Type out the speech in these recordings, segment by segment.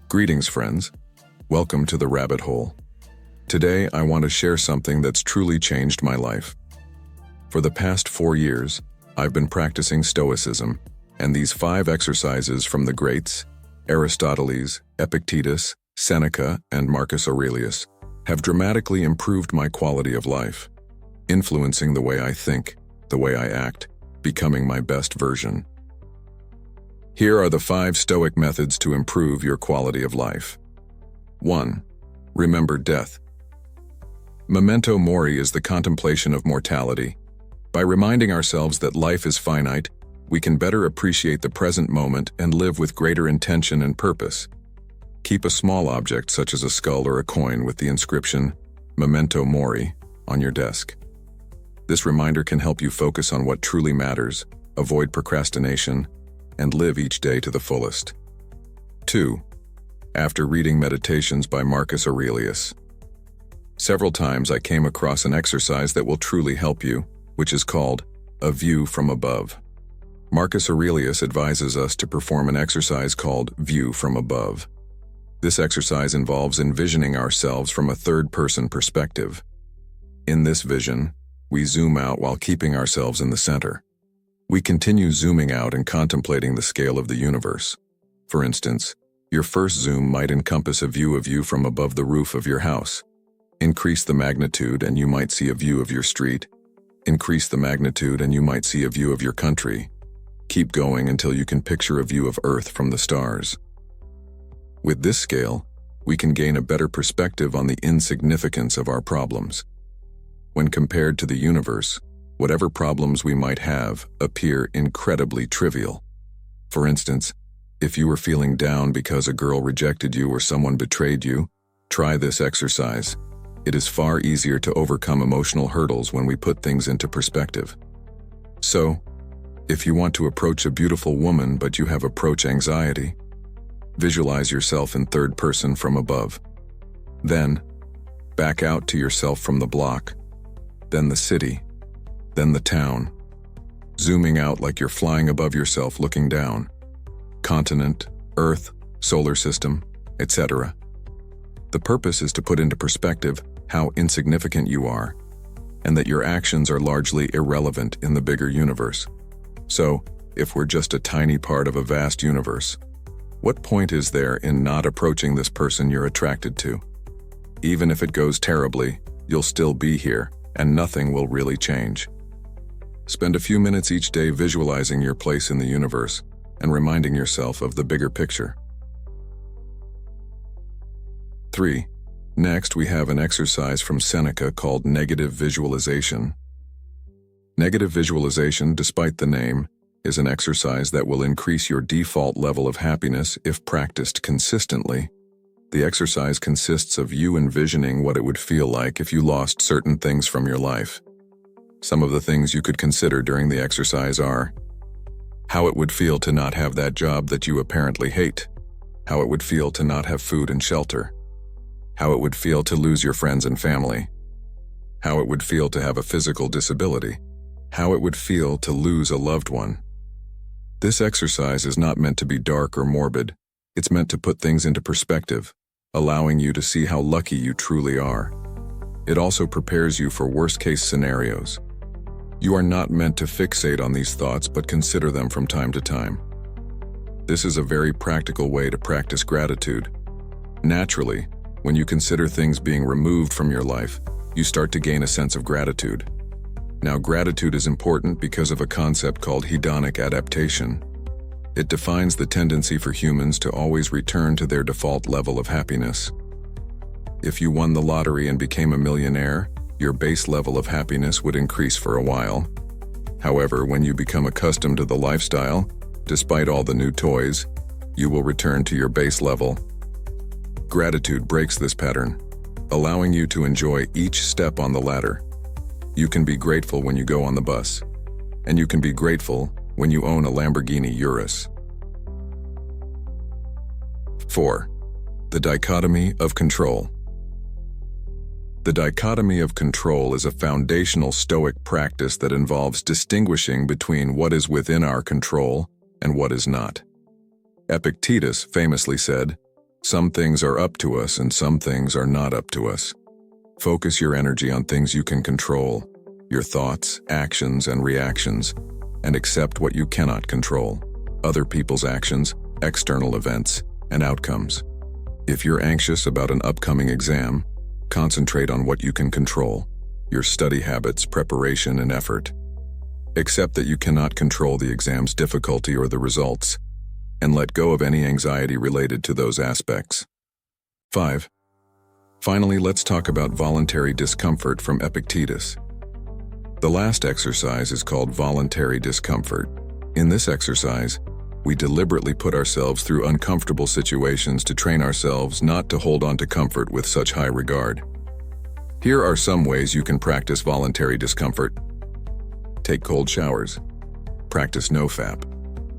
Greetings, friends. Welcome to the rabbit hole. Today, I want to share something that's truly changed my life. For the past 4 years, I've been practicing Stoicism, and these 5 exercises from the greats, Aristotle, Epictetus, Seneca, and Marcus Aurelius, have dramatically improved my quality of life, influencing the way I think, the way I act, becoming my best version. Here are the 5 Stoic methods to improve your quality of life. 1. Remember death. Memento mori is the contemplation of mortality. By reminding ourselves that life is finite, we can better appreciate the present moment and live with greater intention and purpose. Keep a small object such as a skull or a coin with the inscription, Memento mori, on your desk. This reminder can help you focus on what truly matters, avoid procrastination, and live each day to the fullest. 2. After reading Meditations by Marcus Aurelius. Several times I came across an exercise that will truly help you, which is called a view from above. Marcus Aurelius advises us to perform an exercise called view from above. This exercise involves envisioning ourselves from a third-person perspective. In this vision, we zoom out while keeping ourselves in the center. We continue zooming out and contemplating the scale of the universe. For instance, your first zoom might encompass a view of you from above the roof of your house. Increase the magnitude and you might see a view of your street. Increase the magnitude and you might see a view of your country. Keep going until you can picture a view of Earth from the stars. With this scale, we can gain a better perspective on the insignificance of our problems. When compared to the universe, whatever problems we might have appear incredibly trivial. For instance, if you were feeling down because a girl rejected you or someone betrayed you, try this exercise. It is far easier to overcome emotional hurdles when we put things into perspective. So, if you want to approach a beautiful woman but you have approach anxiety, visualize yourself in third person from above. Then, back out to yourself from the block, then the city, then the town, zooming out like you're flying above yourself looking down. Continent, Earth, solar system, etc. The purpose is to put into perspective how insignificant you are, and that your actions are largely irrelevant in the bigger universe. So, if we're just a tiny part of a vast universe, what point is there in not approaching this person you're attracted to? Even if it goes terribly, you'll still be here, and nothing will really change. Spend a few minutes each day visualizing your place in the universe and reminding yourself of the bigger picture. 3. Next, we have an exercise from Seneca called negative visualization. Negative visualization, despite the name, is an exercise that will increase your default level of happiness if practiced consistently. The exercise consists of you envisioning what it would feel like if you lost certain things from your life. Some of the things you could consider during the exercise are how it would feel to not have that job that you apparently hate, how it would feel to not have food and shelter, how it would feel to lose your friends and family, how it would feel to have a physical disability, how it would feel to lose a loved one. This exercise is not meant to be dark or morbid. It's meant to put things into perspective, allowing you to see how lucky you truly are. It also prepares you for worst-case scenarios. You are not meant to fixate on these thoughts, but consider them from time to time. This is a very practical way to practice gratitude. Naturally, when you consider things being removed from your life, you start to gain a sense of gratitude. Now, gratitude is important because of a concept called hedonic adaptation. It defines the tendency for humans to always return to their default level of happiness. If you won the lottery and became a millionaire, your base level of happiness would increase for a while. However, when you become accustomed to the lifestyle, despite all the new toys, you will return to your base level. Gratitude breaks this pattern, allowing you to enjoy each step on the ladder. You can be grateful when you go on the bus, and you can be grateful when you own a Lamborghini Urus. 4. The dichotomy of control. The dichotomy of control is a foundational Stoic practice that involves distinguishing between what is within our control and what is not. Epictetus famously said, Some things are up to us and some things are not up to us. Focus your energy on things you can control, your thoughts, actions, and reactions, and accept what you cannot control, other people's actions, external events, and outcomes. If you're anxious about an upcoming exam, concentrate on what you can control, your study habits, preparation, and effort. Accept that you cannot control the exam's difficulty or the results, and let go of any anxiety related to those aspects. 5. Finally, let's talk about voluntary discomfort from Epictetus. The last exercise is called voluntary discomfort. In this exercise, we deliberately put ourselves through uncomfortable situations to train ourselves not to hold on to comfort with such high regard. Here are some ways you can practice voluntary discomfort. Take cold showers. Practice no-fap.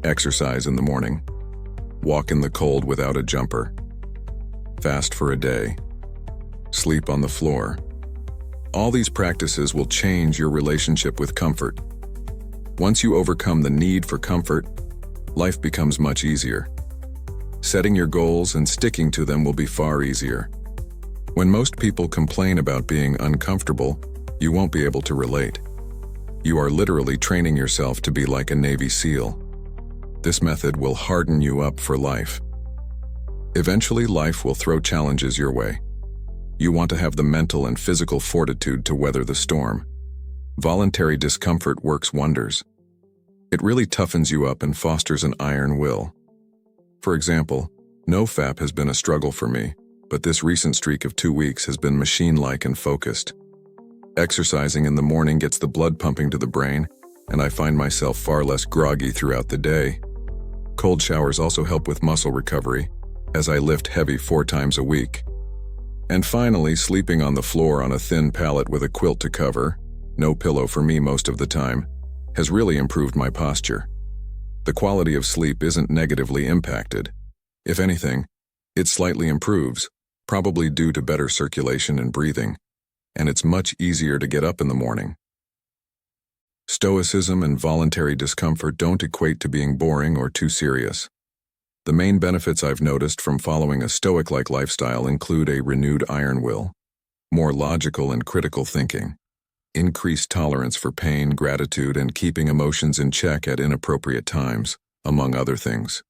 Exercise in the morning. Walk in the cold without a jumper. Fast for a day. Sleep on the floor. All these practices will change your relationship with comfort. Once you overcome the need for comfort, life becomes much easier. Setting your goals and sticking to them will be far easier. When most people complain about being uncomfortable, you won't be able to relate. You are literally training yourself to be like a Navy SEAL. This method will harden you up for life. Eventually, life will throw challenges your way. You want to have the mental and physical fortitude to weather the storm. Voluntary discomfort works wonders. It really toughens you up and fosters an iron will. For example, no-fap has been a struggle for me, but this recent streak of 2 weeks has been machine-like and focused. Exercising in the morning gets the blood pumping to the brain, and I find myself far less groggy throughout the day. Cold showers also help with muscle recovery, as I lift heavy 4 times a week. And finally, sleeping on the floor on a thin pallet with a quilt to cover, no pillow for me most of the time, has really improved my posture. The quality of sleep isn't negatively impacted. If anything, it slightly improves, probably due to better circulation and breathing, and it's much easier to get up in the morning. Stoicism and voluntary discomfort don't equate to being boring or too serious. The main benefits I've noticed from following a Stoic-like lifestyle include a renewed iron will, more logical and critical thinking, increased tolerance for pain, gratitude, and keeping emotions in check at inappropriate times, among other things.